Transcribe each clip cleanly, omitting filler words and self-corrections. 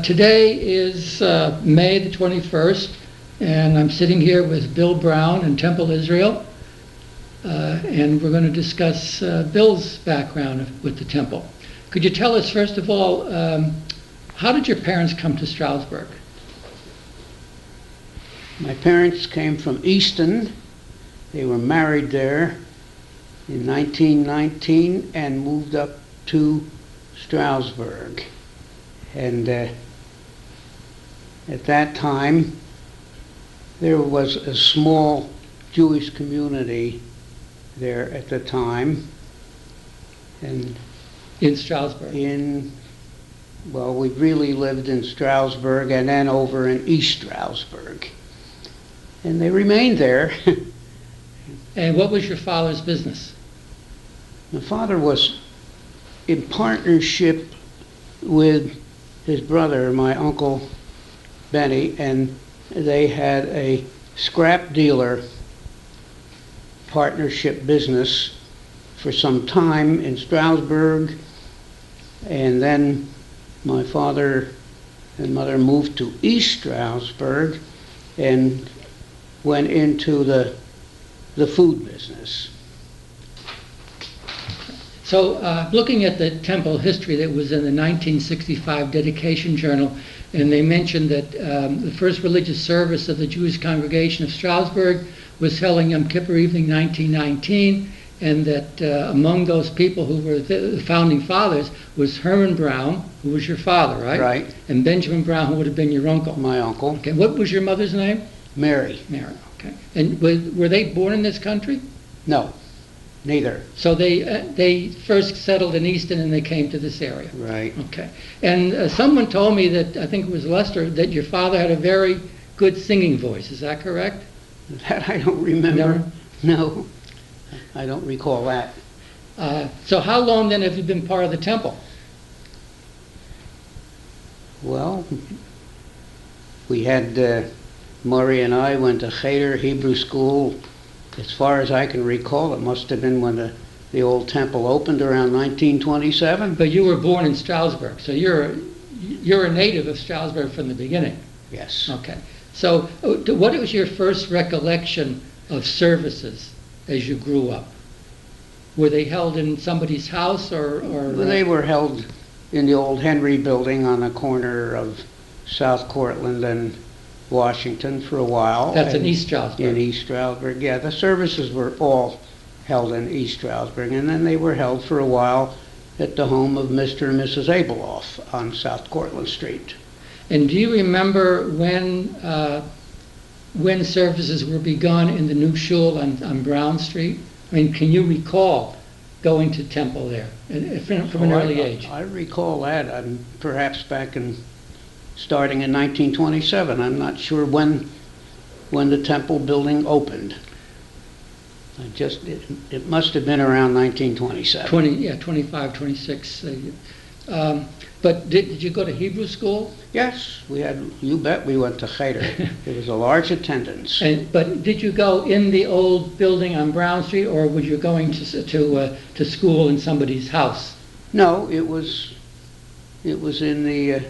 Today is May the 21st, and I'm sitting here with Bill Brown in Temple, Israel, and we're going to discuss Bill's background with the temple. Could you tell us, first of all, how did your parents come to Stroudsburg? My parents came from Easton. They were married there in 1919 and moved up to Stroudsburg. And at that time, there was a small Jewish community there at the time. And in Stroudsburg? Well, we really lived in Stroudsburg and then over in East Stroudsburg. And they remained there. And what was your father's business? My father was in partnership with his brother, my Uncle Benny, and they had a scrap dealer partnership business for some time in Stroudsburg, and then my father and mother moved to East Stroudsburg and went into the food business. So looking at the temple history that was in the 1965 Dedication Journal, and they mentioned that the first religious service of the Jewish congregation of Stroudsburg was held on Yom Kippur evening 1919, and that among those people who were the founding fathers was Herman Brown, who was your father, right? Right. And Benjamin Brown, who would have been your uncle. My uncle. Okay. What was your mother's name? Mary. Mary. Okay. And were they born in this country? No, neither. So they first settled in Easton and they came to this area. Right. Okay. And someone told me that, I think it was Lester, that your father had a very good singing voice. Is that correct? That I don't remember. No? No, I don't recall that. So how long then have you been part of the temple? Well, we had, Murray and I went to Cheder Hebrew School. As far as I can recall, it must have been when the old temple opened around 1927. But you were born in Stroudsburg, so you're a native of Stroudsburg from the beginning. Yes. Okay. So what was your first recollection of services as you grew up? Were they held in somebody's house or They were held in the old Henry building on the corner of South Cortlandt and Washington for a while. That's in East Stroudsburg. In East Stroudsburg, yeah. The services were all held in East Stroudsburg, and then they were held for a while at the home of Mr. and Mrs. Abeloff on South Cortlandt Street. And do you remember when services were begun in the new shul on Brown Street? I mean, can you recall going to temple there from an early age? I recall that. Perhaps back in starting in 1927. I'm not sure when the temple building opened. It must have been around 1927. 25, 26. But did you go to Hebrew school? Yes, you bet we went to Cheder. There was a large attendance. But did you go in the old building on Brown Street, or were you going to school in somebody's house? No, it was in the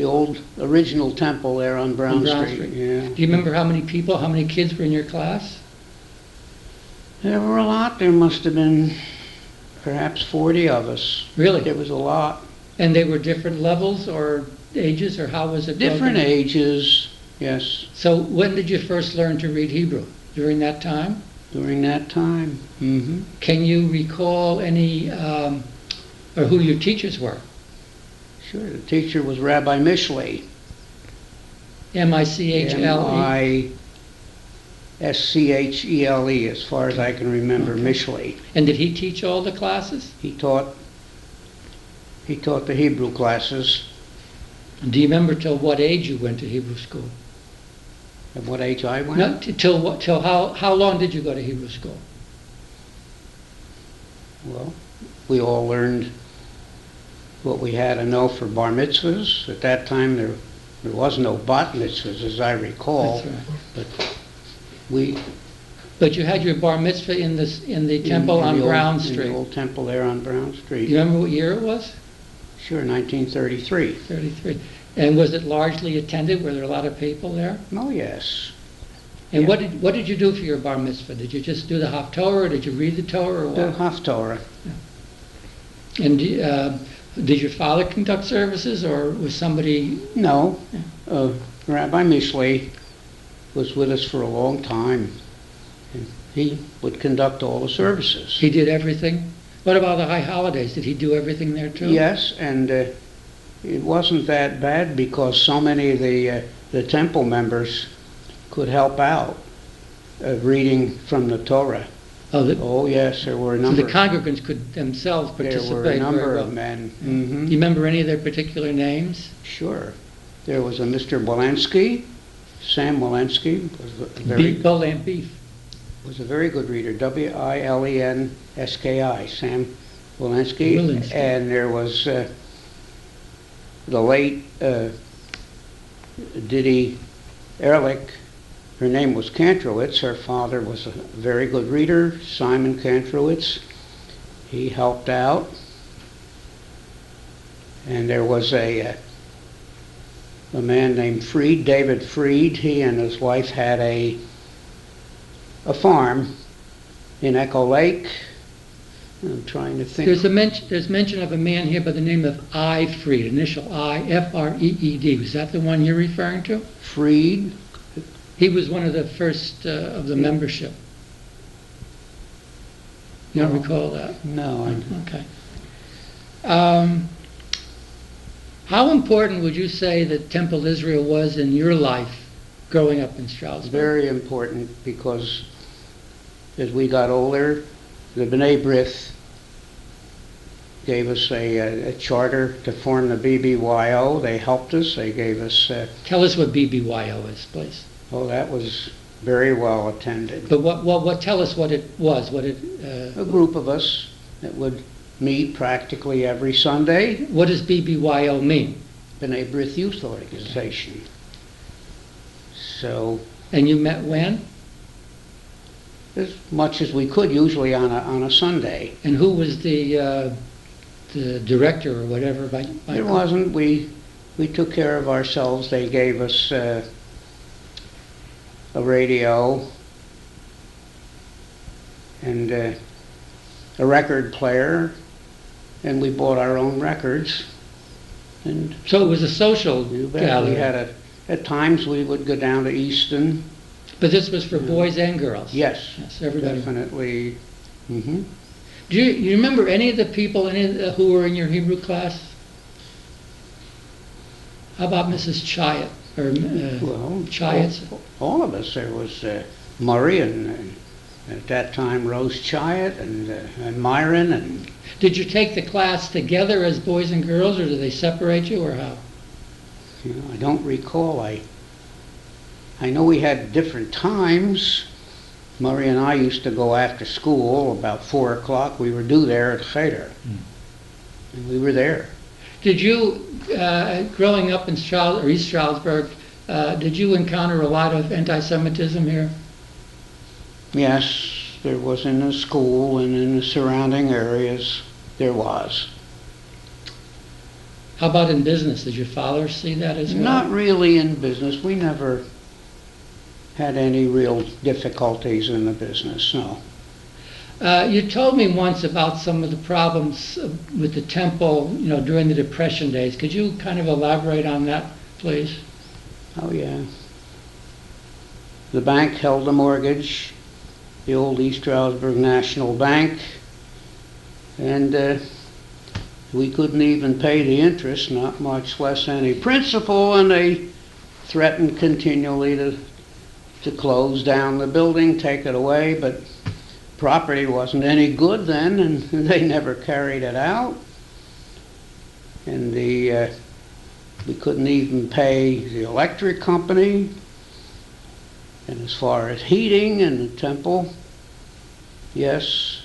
old original temple there on Brown Street. Yeah. Do you remember how many kids were in your class? There were a lot. There must have been perhaps 40 of us. Really? There was a lot. And they were different levels or ages, or how was it? Different ages, yes. So when did you first learn to read Hebrew? During that time? During that time. Mm-hmm. Can you recall any, or who your teachers were? Sure, the teacher was Rabbi Mishley. M-I-C-H-L-E? M-I-S-C-H-E-L-E, as far as I can remember, okay. Mishley. And did he teach all the classes? He taught the Hebrew classes. Do you remember till what age you went to Hebrew school? At what age I went? No, till how long did you go to Hebrew school? Well, we all learned what we had to know for bar mitzvahs. At that time, there was no bat mitzvahs, as I recall. That's right. But you had your bar mitzvah in the temple on Brown Street. In the old temple there on Brown Street. Do you remember what year it was? Sure, 1933. 33. And was it largely attended? Were there a lot of people there? Oh, yes. And Yeah. what did you do for your bar mitzvah? Did you just do the Haftorah, or did you read the Torah, or what? The Haftorah. And did your father conduct services, or was somebody? No. Rabbi Mishley was with us for a long time. And he would conduct all the services. He did everything? What about the high holidays? Did he do everything there too? Yes, and it wasn't that bad because so many of the temple members could help out reading from the Torah. Oh, yes, there were a So number. the congregants could themselves participate. There were a number very well. of men. Do you remember any of their particular names? Sure. There was a Mr. Walensky. Sam Walensky was a very good reader. Wilenski, Sam Walensky. And there was the late Didi Ehrlich. Her name was Kantrowitz. Her father was a very good reader, Simon Kantrowitz. He helped out. And there was a man named Freed, David Freed. He and his wife had a farm in Echo Lake. I'm trying to think. There's mention of a man here by the name of I. Freed, initial I, F-R-E-E-D. Was that the one you're referring to? Freed. He was one of the first of the membership. You don't recall that? No. Okay. How important would you say that Temple Israel was in your life growing up in Stroudsburg? Very important, because as we got older, the B'nai B'rith gave us a charter to form the BBYO. They helped us. They gave us... Tell us what BBYO is, please. Oh, that was very well attended. But tell us what it was. A group of us that would meet practically every Sunday. What does BBYO mean? B'nai B'rith Youth Organization. So... And you met when? As much as we could, usually on a Sunday. And who was the director or whatever? It wasn't. We took care of ourselves. They gave us a radio and a record player, and we bought our own records. And so it was a social gathering. We had at times we would go down to Easton. But this was for boys and girls? Yes, everybody. Definitely. Mm-hmm. Do you remember any of the people who were in your Hebrew class? How about Mrs. Chayat? Chayat? All of us. There was Murray and at that time Rose Chayat and Myron. And did you take the class together as boys and girls, or did they separate you, or how? I don't recall. I know we had different times. Murray and I used to go after school about 4 o'clock. We were due there at Cheder. And we were there. Did you, growing up in East Stroudsburg, did you encounter a lot of anti-Semitism here? Yes, there was in the school and in the surrounding areas. There was. How about in business? Did your father see that as well? Not really in business. We never had any real difficulties in the business, no. You told me once about some of the problems with the temple, during the Depression days. Could you kind of elaborate on that, please? Oh, yeah. The bank held a mortgage, the old East Stroudsburg National Bank, and we couldn't even pay the interest, not much less any principal, and they threatened continually to close down the building, take it away, but property wasn't any good then, and they never carried it out. And we couldn't even pay the electric company. And as far as heating and the temple, yes,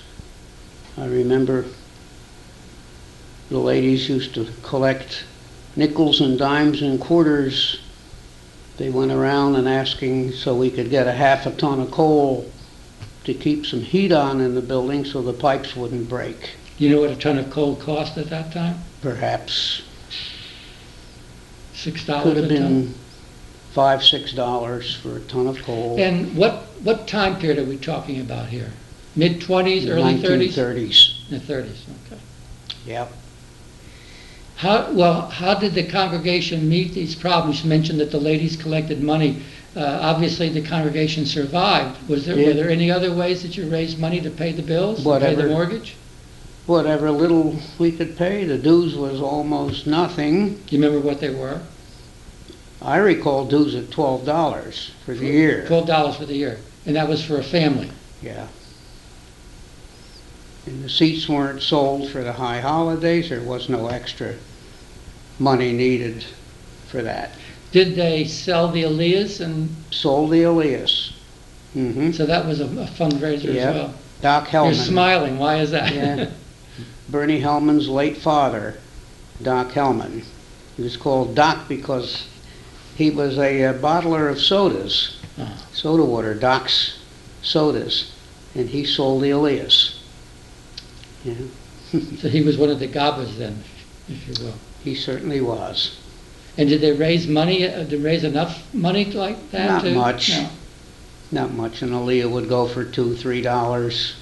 I remember the ladies used to collect nickels and dimes and quarters. They went around and asking so we could get a half a ton of coal to keep some heat on in the building so the pipes wouldn't break. You know what a ton of coal cost at that time? perhaps $6 could have a ton? been $5, $6 for a ton of coal. And what time period are we talking about here? Mid-20s, early 30s? 1930s. The 30s, okay. Yep. How did the congregation meet these problems? You mentioned that the ladies collected money. Obviously, the congregation survived. Were there any other ways that you raised money to pay the bills, to pay the mortgage? Whatever little we could pay. The dues was almost nothing. Do you remember what they were? I recall dues at $12 for the year. $12 for the year. And that was for a family? Yeah. And the seats weren't sold for the high holidays. There was no extra money needed for that. Did they sell the Elias? Sold the Elias. Mm-hmm. So that was a fundraiser as well. Doc Hellman. You're smiling. Why is that? Yeah. Bernie Hellman's late father, Doc Hellman. He was called Doc because he was a bottler of sodas, soda water, Doc's sodas, and he sold the Elias. Yeah. So he was one of the gobbers then, if you will. He certainly was. And did they raise money? Did they raise enough money like that? Not much. No. Not much. An Aliyah would go for $2, $3.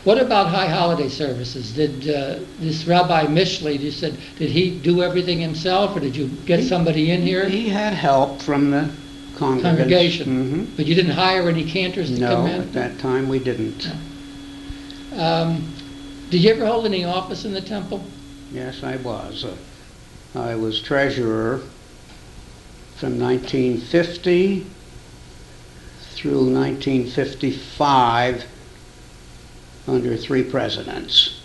What about high holiday services? Did this Rabbi Mishley, you said, did he do everything himself, or did you get somebody in here? He had help from the Congregation. Mm-hmm. But you didn't hire any cantors to come in? No, at that time we didn't. No. Did you ever hold any office in the temple? Yes, I was. I was treasurer from 1950 through 1955 under 3 presidents.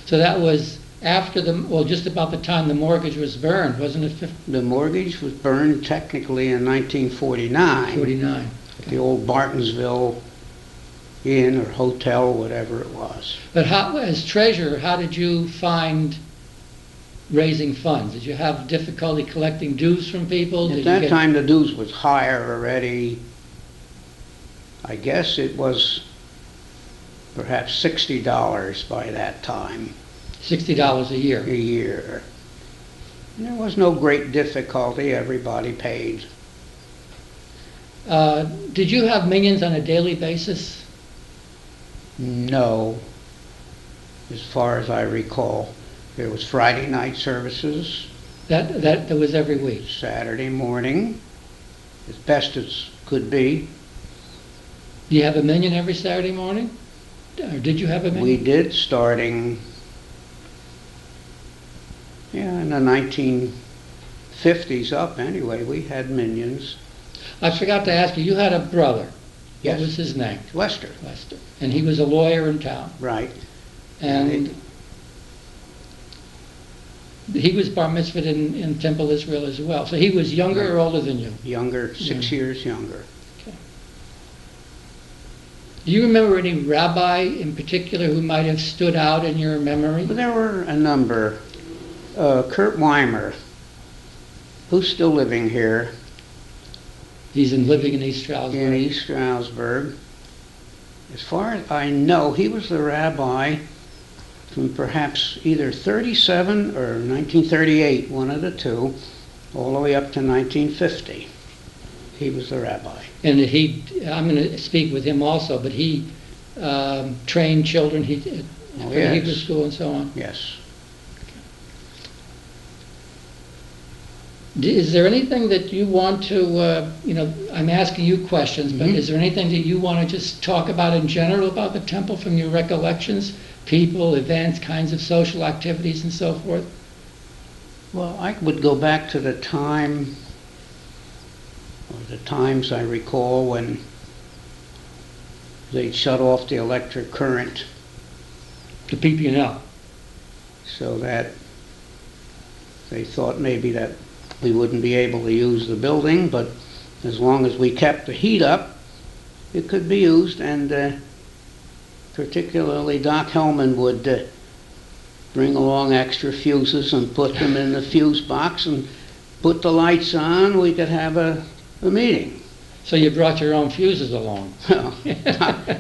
So that was after just about the time the mortgage was burned, wasn't it? The mortgage was burned technically in 1949. 49. Okay. The old Bartonsville Inn or hotel, whatever it was. But as treasurer, how did you find raising funds? Did you have difficulty collecting dues from people? At that time, the dues was higher already. I guess it was perhaps $60 by that time. $60 a year? A year. There was no great difficulty. Everybody paid. Did you have minions on a daily basis? No, as far as I recall. There was Friday night services. That was every week? Saturday morning, as best as could be. Do you have a minion every Saturday morning? Or did you have a minion? We did, starting in the 1950s up anyway. We had minions. I forgot to ask you, you had a brother. Yes. What was his name? Lester. Lester. And he was a lawyer in town. Right. And he was bar mitzvahed in Temple Israel as well. So he was younger or older than you? Younger, 6 years younger. Okay. Do you remember any rabbi in particular who might have stood out in your memory? Well, there were a number. Kurt Weimer, who's still living here. He's living in East Stroudsburg. In East Stroudsburg. As far as I know, he was the rabbi from perhaps either 37 or 1938, one of the two, all the way up to 1950. He was the rabbi. And I'm going to speak with him also, but he trained children for the Hebrew school and so on? Yes. Is there anything that you want to, I'm asking you questions, but is there anything that you want to just talk about in general about the temple from your recollections? People, events, kinds of social activities and so forth? Well, I would go back to the time, or the times I recall when they'd shut off the electric current. To PP&L. So that they thought maybe that we wouldn't be able to use the building, but as long as we kept the heat up, it could be used. And particularly Doc Hellman would bring along extra fuses and put them in the fuse box and put the lights on. We could have a meeting. So you brought your own fuses along? Well,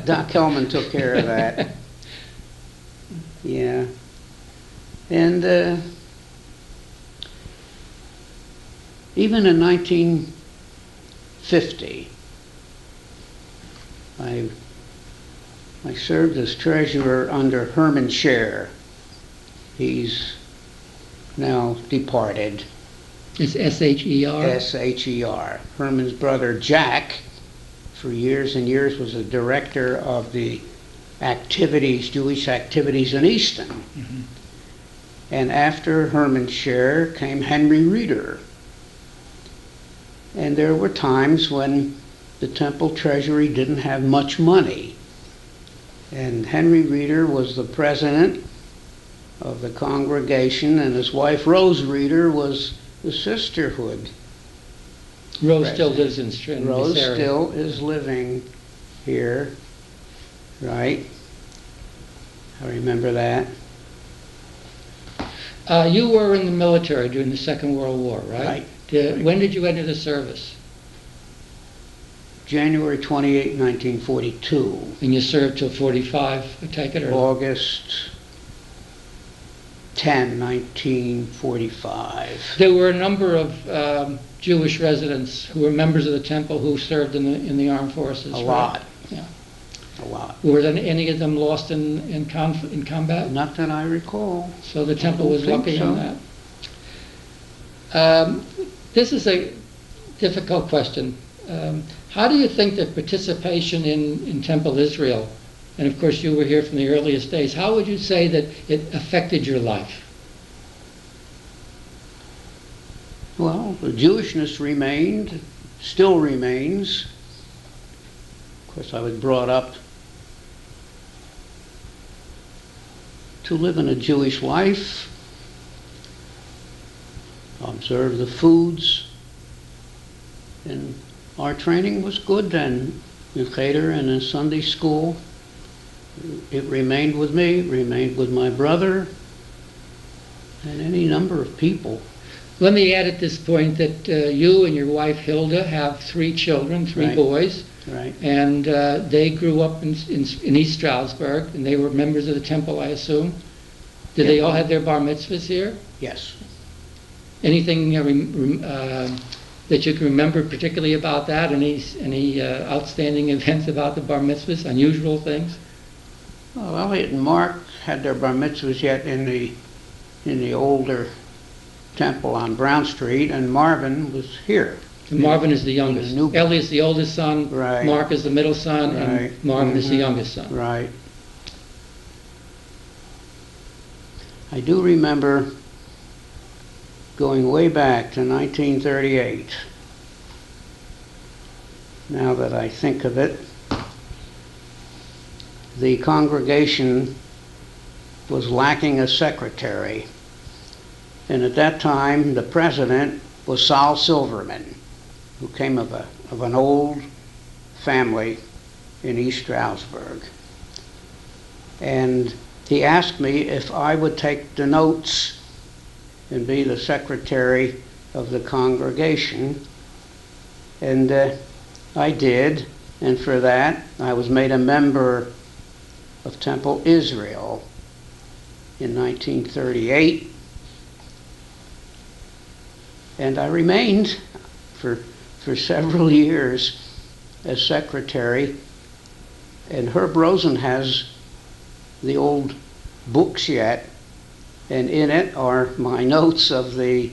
Doc Hellman took care of that. Yeah. And even in 1950, I served as treasurer under Herman Scher. He's now departed. It's S-H-E-R? S-H-E-R. Herman's brother Jack, for years and years, was the director of the Jewish activities in Easton. Mm-hmm. And after Herman Scher came Henry Reeder. And there were times when the temple treasury didn't have much money. And Henry Reeder was the president of the congregation, and his wife Rose Reeder was the sisterhood. Rose still lives in this Rose area. still is living here, right? I remember that. You were in the military during the Second World War, right? Right. When did you enter the service? January 28, 1942. And you served till 45, I take it? Or? August 10, 1945. There were a number of Jewish residents who were members of the temple who served in the armed forces. A right? lot. Yeah. A lot. Were there any of them lost in combat? Not that I recall. So the temple was think lucky so. on that. This is a difficult question. How do you think that participation in Temple Israel, and of course you were here from the earliest days, how would you say that it affected your life? Well, the Jewishness remained, still remains. Of course, I was brought up to live in a Jewish life, observe the foods, and our training was good then, in Cheder and in Sunday school. It remained with me, remained with my brother, and any number of people. Let me add at this point that you and your wife Hilda have 3 children, 3 Right. boys, Right. and they grew up in East Stroudsburg, and they were members of the temple, I assume. Did Yeah. they all have their bar mitzvahs here? Yes. Anything that you can remember particularly about that? Any outstanding events about the bar mitzvahs? Unusual things? Well, Elliot and Mark had their bar mitzvahs yet in the older temple on Brown Street, and Marvin was here. And Marvin is the youngest. new- Elliot's the oldest son. Right. Mark is the middle son, Right. and Marvin is the Mhm. youngest son. Right. I do remember going way back to 1938. Now that I think of it, the congregation was lacking a secretary. And at that time, the president was Sol Silverman, who came of an old family in East Stroudsburg. And he asked me if I would take the notes and be the secretary of the congregation. And I did, and for that I was made a member of Temple Israel in 1938. And I remained for several years as secretary. And Herb Rosen has the old books yet, and in it are my notes of the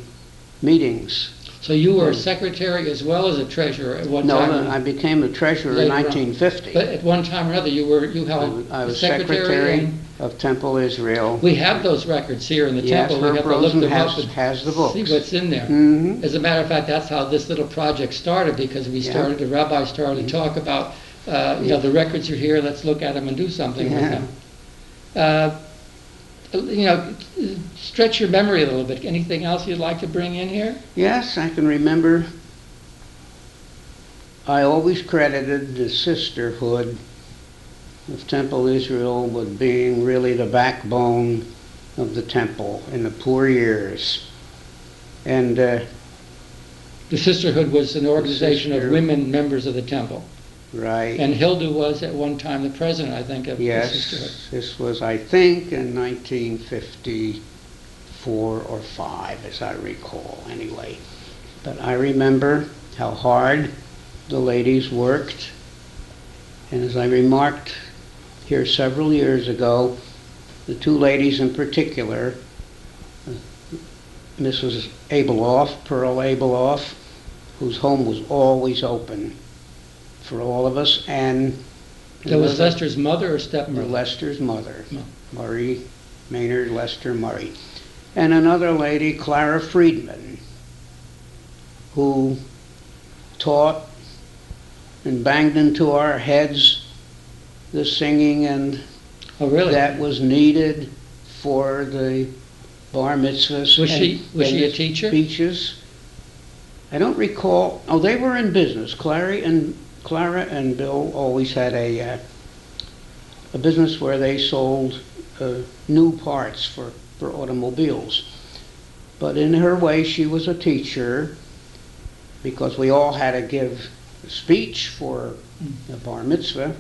meetings. So you were a secretary as well as a treasurer at one No, time? I became a treasurer in Later on. 1950. But at one time or another, you held I was secretary. secretary And of Temple Israel. we have those records here in the Yes, temple. We Herb have to look Rosen them up has the and books. see what's in there. Mhm. As a matter of fact, that's how this little project started, because the rabbi started to talk about, the records are here, let's look at them and do something with them. Stretch your memory a little bit. Anything else you'd like to bring in here? Yes, I can remember. I always credited the sisterhood of Temple Israel with being really the backbone of the temple in the poor years. And The Sisterhood was an organization of women members of the temple. right. And Hilda was at one time the president, I think, of the Sisterhood. Yes, this was, I think, in 1953. 4 or 5, as I recall, anyway. But I remember how hard the ladies worked. And as I remarked here several years ago, the two ladies in particular, Mrs. Abeloff, Pearl Abeloff, whose home was always open for all of us, and That was Lester's mother or stepmother? Lester's mother, Oh. Murray Maynard Lester Murray. And another lady, Clara Friedman, who taught and banged into our heads the singing and Oh, really? that was needed for the bar mitzvahs. Was she a the teacher? Speeches. I don't recall. Oh, they were in business. Clara and Bill always had a business where they sold new parts for automobiles. But in her way, she was a teacher, because we all had to give a speech for a bar mitzvah,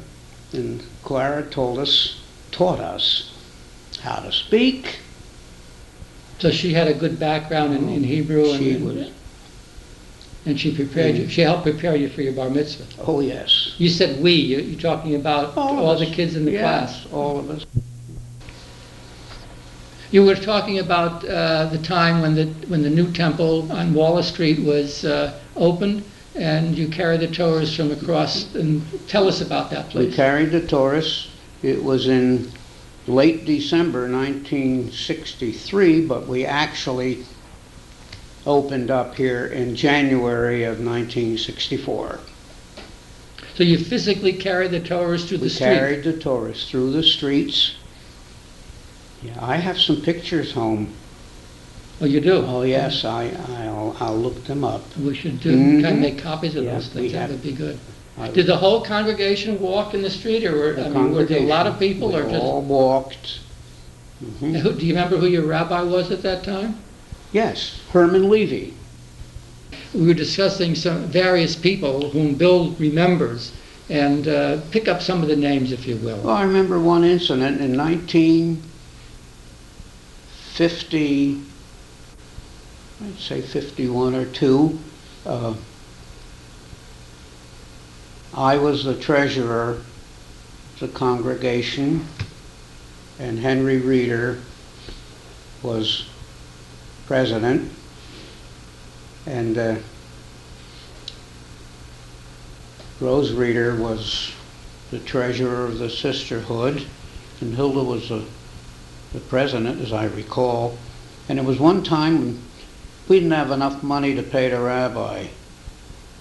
and Clara taught us how to speak. So she had a good background in Hebrew, and she prepared you. She helped prepare you for your bar mitzvah. Oh, yes. You said we. You're talking about all the kids in the class. Yes, all of us. You were talking about the time when the new temple on Wallace Street was opened, and you carried the Torahs from across. And tell us about that, please. We carried the Torahs. It was in late December 1963, but we actually opened up here in January of 1964. So you physically carried the Torahs through the street? We carried the Torahs through the streets. Yeah, I have some pictures home. Oh, you do? Oh, yes, I'll look them up. We should do kind of make copies of those things. That would be good. Did the whole congregation walk in the street, or were there a lot of people, we or just all walked? Do you remember who your rabbi was at that time? Yes, Herman Levy. We were discussing some various people whom Bill remembers, and pick up some of the names, if you will. Well, I remember one incident in 1950, I'd say 51 or 2. I was the treasurer of the congregation, and Henry Reeder was president, and Rose Reeder was the treasurer of the sisterhood, and Hilda was the president, as I recall. And it was one time when we didn't have enough money to pay the rabbi,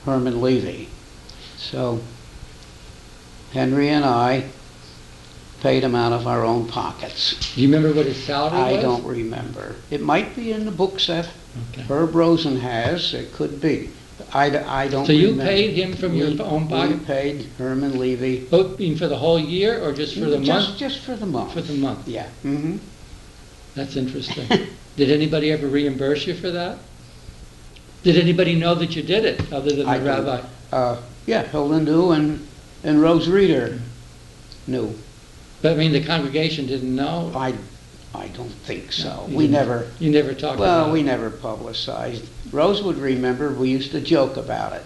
Herman Levy. So Henry and I paid him out of our own pockets. Do you remember what his salary was? I don't remember. It might be in the books that Herb Rosen has. It could be. I don't remember. So you paid him from your own pocket? We paid Herman Levy. Both being for the whole year, or just for the month? Just for the month. For the month. Yeah. That's interesting. Did anybody ever reimburse you for that? Did anybody know that you did it, other than the rabbi? Yeah, Hilda knew, and Rose Reeder knew. But I mean, the congregation didn't know? I don't think so. No, We never. You never talked about it? Well, we never publicized. Rose would remember. We used to joke about it.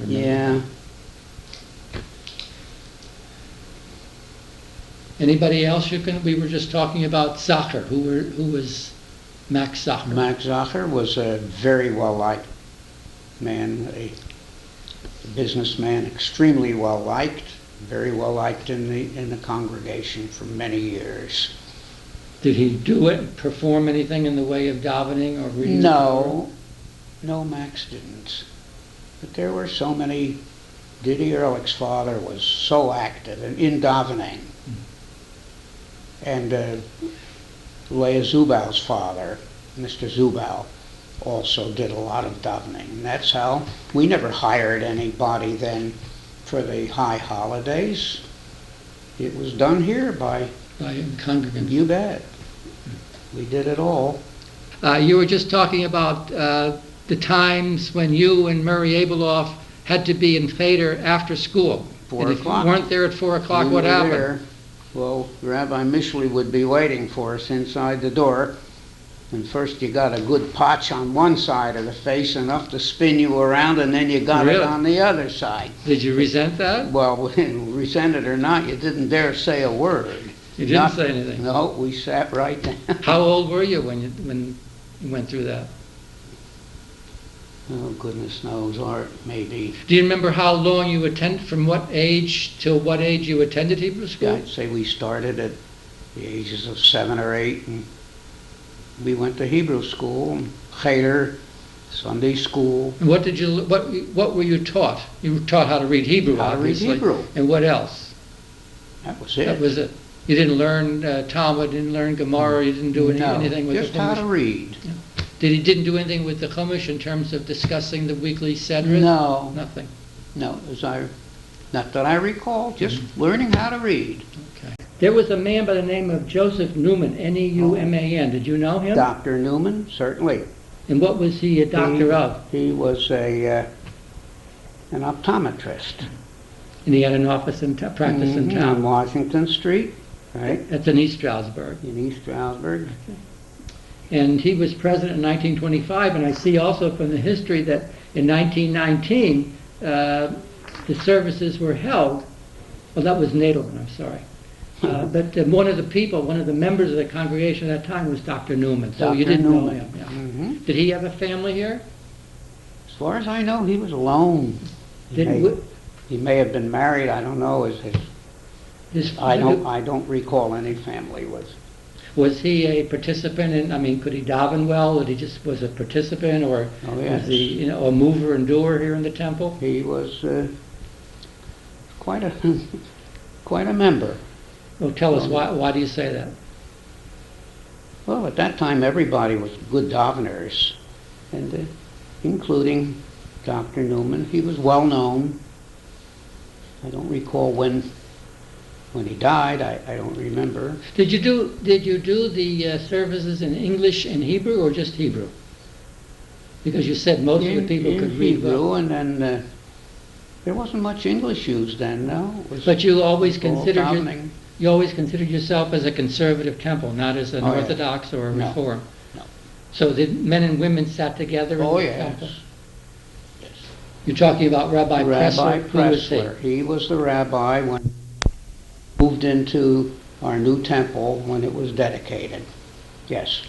Yeah. Anybody else we were just talking about Zacher. Who was Max Zacher? Max Zacher was a very well-liked man, a businessman, extremely well-liked, very well-liked in the congregation for many years. Did he perform anything in the way of davening or reading? No, Max didn't. But there were so many. Didi Ehrlich's father was so active in davening. And Leah Zubal's father, Mr. Zubal, also did a lot of davening. And that's how we never hired anybody then for the high holidays. It was done here by congregants. You bet. We did it all. You were just talking about the times when you and Murray Abeloff had to be in Fader after school. 4 o'clock. If you weren't there at 4 o'clock, what happened? Well, Rabbi Mishley would be waiting for us inside the door, And first you got a good potch on one side of the face, enough to spin you around, and then you got it Really? on the other side. Did you resent that? Well, resent it or not, you didn't dare say a word. You didn't say anything? No, we sat right down. How old were you when you went through that? Oh, goodness knows, Art, maybe. Do you remember how long you attended, from what age till what age you attended Hebrew school? I'd say we started at the ages of 7 or 8, and we went to Hebrew school, Cheder, Sunday school. And what were you taught? You were taught how to read Hebrew, How to read obviously. Hebrew. And what else? That was it. That was it. You didn't learn Talmud, didn't learn Gemara, you didn't do anything with just the how to Chumash? read. Didn't do anything with the Chumash in terms of discussing the weekly Sedra? No, Nothing. no, not that I recall, just learning how to read. Okay. There was a man by the name of Joseph Newman, Neumann. Did you know him? Dr. Newman, certainly. And what was he a doctor of? He was an optometrist. And he had an office and practice in On town. Washington Street, right, That's in East Stroudsburg. in East Stroudsburg. And he was president in 1925, and I see also from the history that in 1919, the services were held. Well, that was Nadelman, I'm sorry. But one of the members of the congregation at that time was Dr. Newman. So you Dr. didn't know Newman. him. Yeah. Mhm. Did he have a family here? As far as I know, he was alone. He may have been married, I don't know. I don't recall any family with. Was he a participant in, could he daven well? Or he just was a participant, or Oh, yes. was he, a mover and doer here in the temple? He was quite a member. Well, tell us, why do you say that? Well, at that time, everybody was good daveners, and including Dr. Newman. He was well known. I don't recall when he died. I don't remember. Did you do the services in English and Hebrew, or just Hebrew? Because you said most of the people could read Hebrew, well. and then there wasn't much English used then. No. It was But you always all considered davening. you always considered yourself as a conservative temple, not as an Oh, yeah. Orthodox or a No. Reform. No. So the men and women sat together in Oh, the yes. temple. You're talking about Rabbi Pressler. Who was he? Pressler. He was the rabbi when we moved into our new temple when it was dedicated. Yes.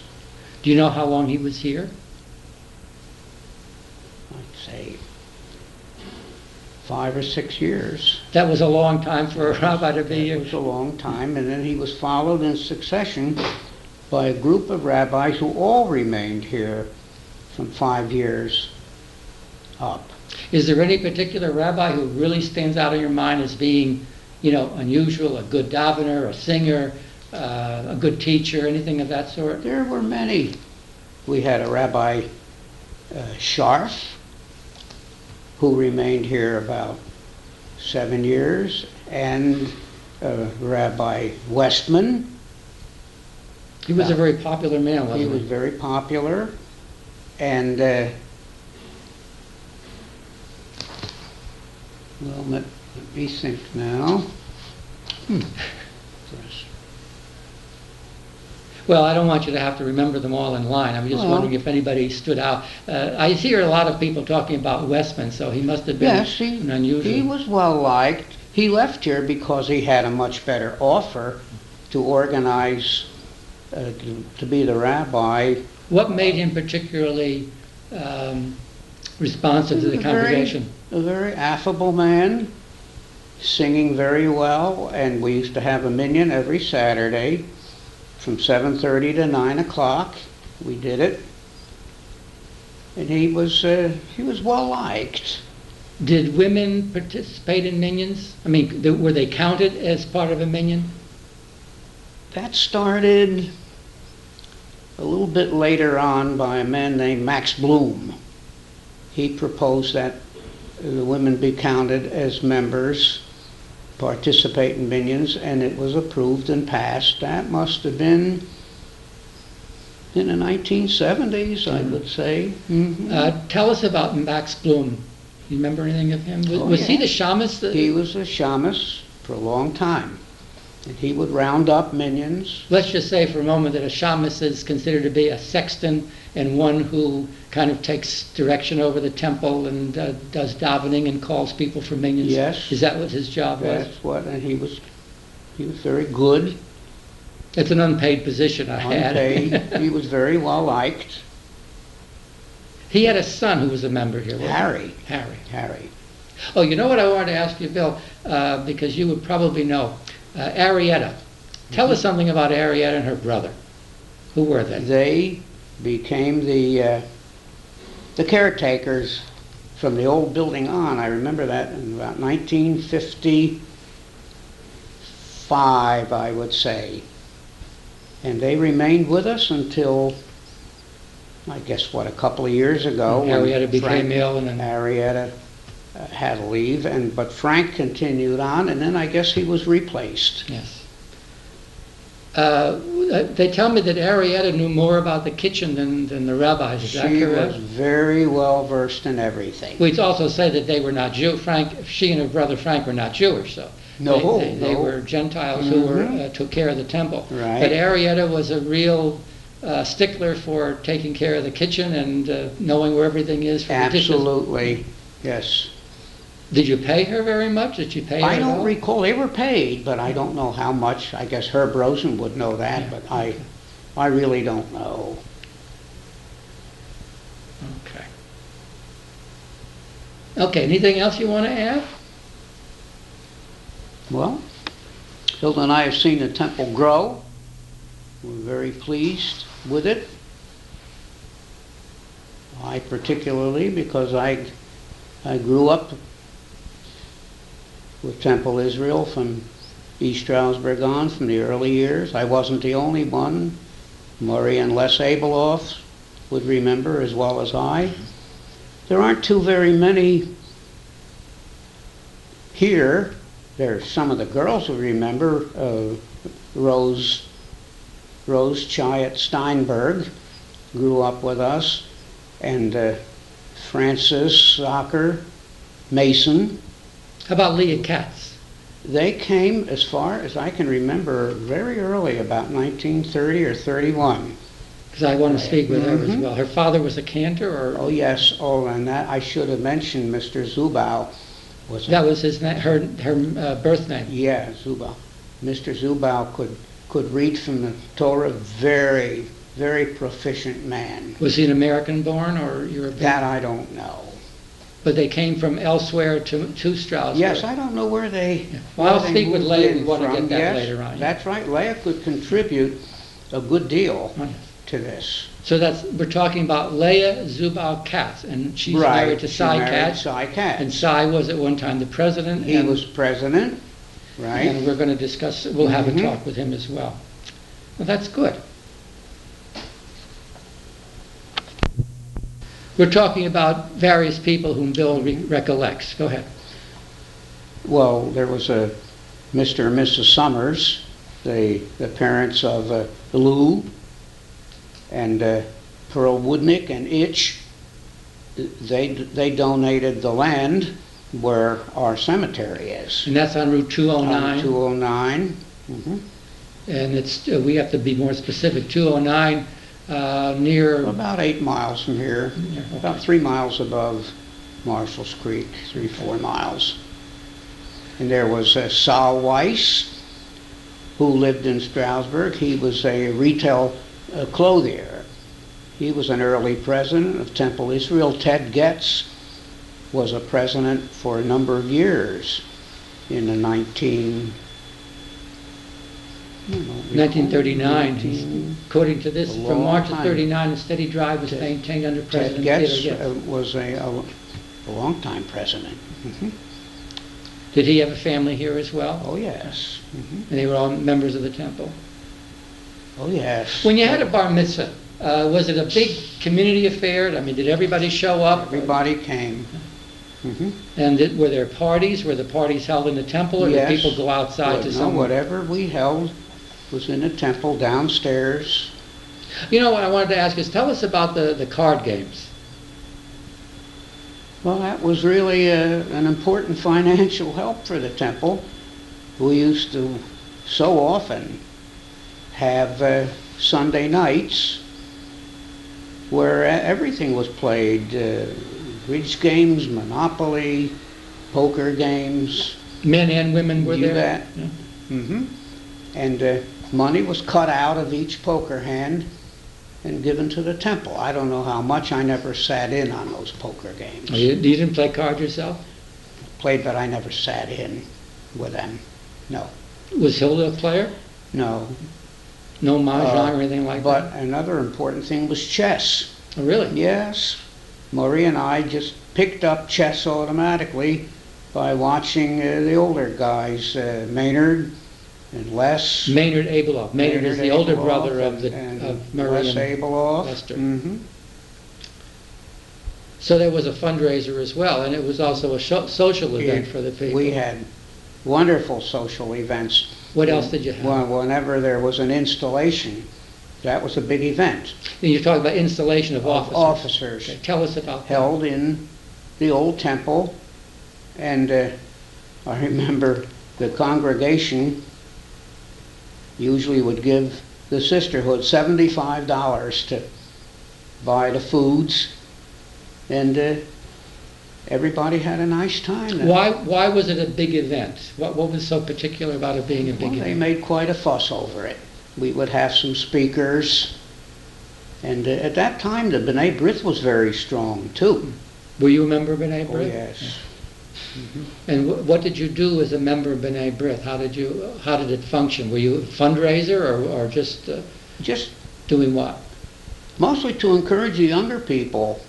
Do you know how long he was here? I'd say 5 or 6 years. That was a long time for a rabbi to be It here. was a long time, and then he was followed in succession by a group of rabbis who all remained here from 5 years up. Is there any particular rabbi who really stands out in your mind as being, unusual, a good davener, a singer, a good teacher, anything of that sort? There were many. We had a Rabbi Scharf, who remained here about 7 years, and Rabbi Westman. He was a very popular man, He wasn't was he? very popular, and well, let me think now. Well, I don't want you to have to remember them all in line. I'm just Well. wondering if anybody stood out. I hear a lot of people talking about Westman, so he must have been Yes, an unusual. he was well liked. He left here because he had a much better offer to organize, to be the rabbi. What made him particularly responsive to the congregation? A very affable man, singing very well, and we used to have a minyan every Saturday from 7:30 to 9 o'clock. We did it, and he was well liked. Did women participate in minyans? Were they counted as part of a minyan? That started a little bit later on by a man named Max Bloom. He proposed that the women be counted as members, participate in minyans, and it was approved and passed. That must have been in the 1970s, I would say. Mm-hmm. Tell us about Max Bloom. You remember anything of him? Was he the shamus? He was a shamus for a long time. And he would round up minions. Let's just say for a moment that a shamus is considered to be a sexton and one who kind of takes direction over the temple and does davening and calls people for minions. Yes. Is that what his job was? That's what, and he was very good. It's an unpaid position I had. Unpaid. He was very well liked. He had a son who was a member here. Harry. Harry. Oh, you know what I wanted to ask you, Bill, because you would probably know. Arietta. Tell us something about Arietta and her brother. Who were they? They became the caretakers from the old building on. I remember that in about 1955, I would say. And they remained with us until, I guess, a couple of years ago. Arietta became ill, and then Arietta had to leave, but Frank continued on, and then I guess he was replaced. Yes. They tell me that Arietta knew more about the kitchen than the rabbis. Is that correct? She was very well versed in everything. We'd also say that they were not Jew. She and her brother Frank were not Jewish, so they were Gentiles who took care of the temple. Right. But Arietta was a real stickler for taking care of the kitchen and knowing where everything is for the dishes. Absolutely, yes. Did you pay her very much? Did you pay her I at don't all? recall. They were paid, but I don't know how much. I guess Herb Rosen would know that, but I really don't know. Okay. Okay, anything else you want to add? Well, Hilda and I have seen the temple grow. We're very pleased with it. I particularly, because I grew up with Temple Israel from East Stroudsburg on, from the early years. I wasn't the only one. Murray and Les Abeloff would remember as well as I. There aren't too very many here. There's some of the girls who remember. Rose Chiat Steinberg grew up with us, and Francis Zocker Mason. How about Leah Katz? They came, as far as I can remember, very early, about 1930 or 31. Because I want to speak with her as well. Her father was a cantor, or? Oh yes. Oh, and that I should have mentioned. Mr. Zubau was. That was his name, her birth name. Yeah, Zubau. Mr. Zubau could read from the Torah. Very, very proficient man. Was he an American-born or European? That I don't know. But they came from elsewhere to Stroudsburg. Yes, I don't know where they. Yeah. Well, I'll speak with Leah. We want to get that yes, later on. That's right. Leah could contribute a good deal to this. So we're talking about Leah Zubal Katz, and she's married to Cy Katz. Cy Katz. And Cy was at one time the president. He was president, right? And we're going to discuss. We'll have a talk with him as well. Well, that's good. We're talking about various people whom Bill recollects. Go ahead. Well, there was a Mr. and Mrs. Summers, the parents of Lou and Pearl Woodnick and Itch. They donated the land where our cemetery is. And that's on Route 209. On 209. And it's we have to be more specific. 209 near. About 8 miles from here. About 3 miles above Marshall's Creek. 3-4 miles. And there was Saul Weiss, who lived in Stroudsburg. He was a retail clothier. He was an early president of Temple Israel. Ted Getz was a president for a number of years in the 1939. According to this, from March of 39, the steady drive was maintained under President Ted Getz. Getz was a long-time president. Did he have a family here as well? Oh, yes. And they were all members of the temple? Oh, yes. When you had a bar mitzvah, was it a big community affair? I mean, did everybody show up? Everybody came. And were there parties? Were the parties held in the temple, or Yes. did people go outside to some? Whatever we held was in the temple downstairs. You know what I wanted to ask is, tell us about the card games. Well, that was really an important financial help for the temple. We used to so often have Sunday nights where everything was played. Bridge games, Monopoly, poker games. Men and women were there? That. Yeah. Mm-hmm. And money was cut out of each poker hand and given to the temple. I don't know how much. I never sat in on those poker games. Oh, you didn't play cards yourself? Played, but I never sat in with them. No. Was Hilda a player? No. No mahjong or anything like that? But another important thing was chess. Oh, really? Yes. Marie and I just picked up chess automatically by watching the older guys, Maynard and Les. Maynard Abeloff. Maynard is the older brother of Murray Les and Abeloff. Lester. Mm-hmm. So there was a fundraiser as well, and it was also a social event for the people. We had wonderful social events. What else did you have? Whenever there was an installation, that was a big event. And you're talking about installation of officers. Okay, tell us about that. Held in the old temple, and I remember the congregation usually would give the sisterhood $75 to buy the foods, and everybody had a nice time then. Why was it a big event? What was so particular about it being a big event? They made quite a fuss over it. We would have some speakers, and at that time the B'nai B'rith was very strong too. Were you a member of B'nai B'rith? Oh yes. Yeah. Mm-hmm. And what did you do as a member of B'nai B'rith? How did it function? Were you a fundraiser or just doing what? Mostly to encourage the younger people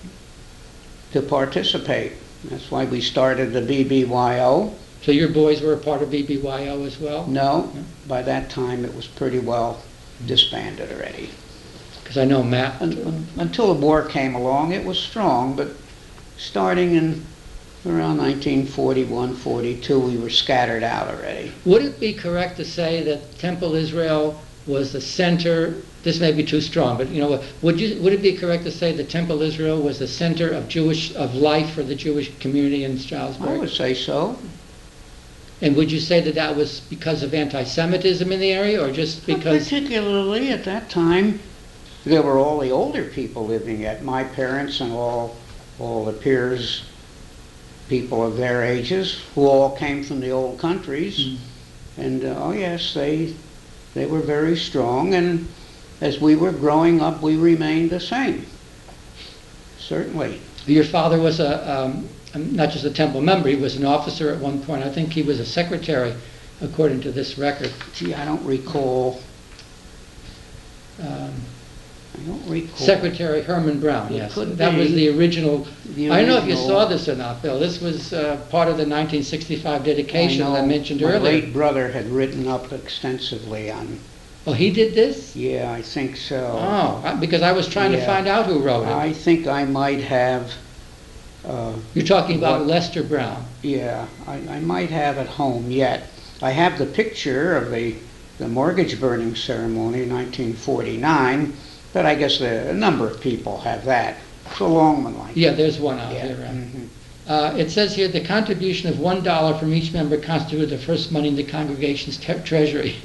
to participate. That's why we started the BBYO. So your boys were a part of BBYO as well? No, by that time it was pretty well disbanded already. Because I know Matt. Until the war came along, it was strong, but starting in around 1941, 42, we were scattered out already. Would it be correct to say that Temple Israel was the center? This may be too strong, but would it be correct to say that Temple Israel was the center of life for the Jewish community in Stroudsburg? I would say so. And would you say that was because of anti-Semitism in the area, or just because? Not particularly. At that time, there were all the older people living at my parents and all the peers, people of their ages, who all came from the old countries. Mm. And oh yes, they were very strong, and as we were growing up, we remained the same. Certainly. Your father was not just a temple member, he was an officer at one point. I think he was a secretary, according to this record. Gee, I don't recall. Secretary Herman Brown, yes. That was the original. I don't know if you saw this or not, Bill. This was part of the 1965 dedication that I mentioned earlier. My late brother had written up extensively on. Oh, he did this? Yeah, I think so. Oh, because I was trying to find out who wrote it. I think I might have. You're talking about Lester Brown. Yeah, I might have at home yet. I have the picture of the mortgage burning ceremony in 1949, but I guess a number of people have that. It's a long one like that. Yeah, there's one out here. Mm-hmm. It says here the contribution of $1 from each member constituted the first money in the congregation's treasury.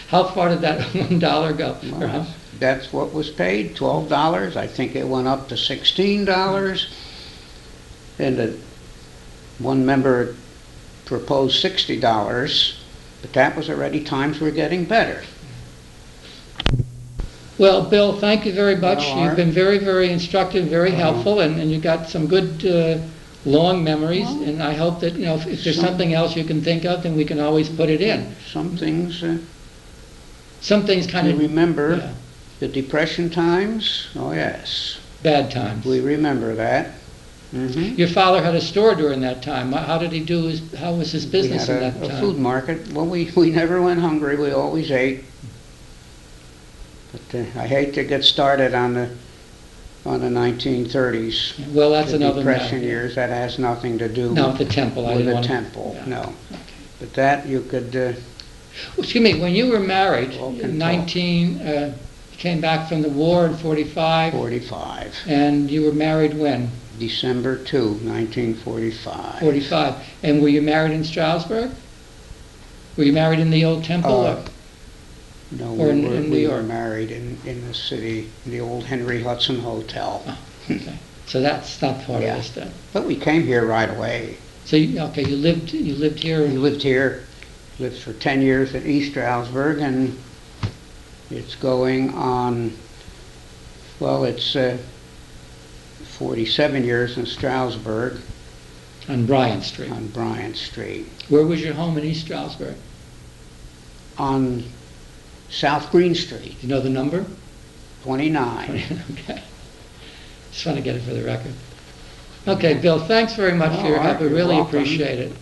How far did that $1 go? Well, that's what was paid, $12. I think it went up to $16. And one member proposed $60, but that was already times were getting better. Well, Bill, thank you very much. You've been very, very instructive, very helpful, and you got some good long memories, and I hope that if there's something else you can think of, then we can always put it in. Some things kind of remember the Depression times. Oh yes, bad times. We remember that. Mm-hmm. Your father had a store during that time. How did he do? How was his business in that time? A food market. Well, we never went hungry. We always ate. But I hate to get started on the 1930s. Well, that's another Depression years. That has nothing to do with the temple. With the temple, yeah. No. Okay. But that you could. Excuse me. When you were married, came back from the war in 45. 45. And you were married when? December 2, 1945. 45. And were you married in Stroudsburg? Were you married in the old temple? No, Or in New we were York? married in the city, in the old Henry Hudson Hotel. Oh, okay. So that's not part Yeah. of this then. But we came here right away. So okay, you lived here. We lived here, lived for 10 years at East Stroudsburg, and it's going on, well, it's 47 years in Stroudsburg On Bryant Street. on Bryant Street. Where was your home in East Stroudsburg? On South Green Street, Do you know the number? 29. Okay. Just want to get it for the record. Okay, Bill, thanks very much for your All right, help. I you're really welcome. appreciate it.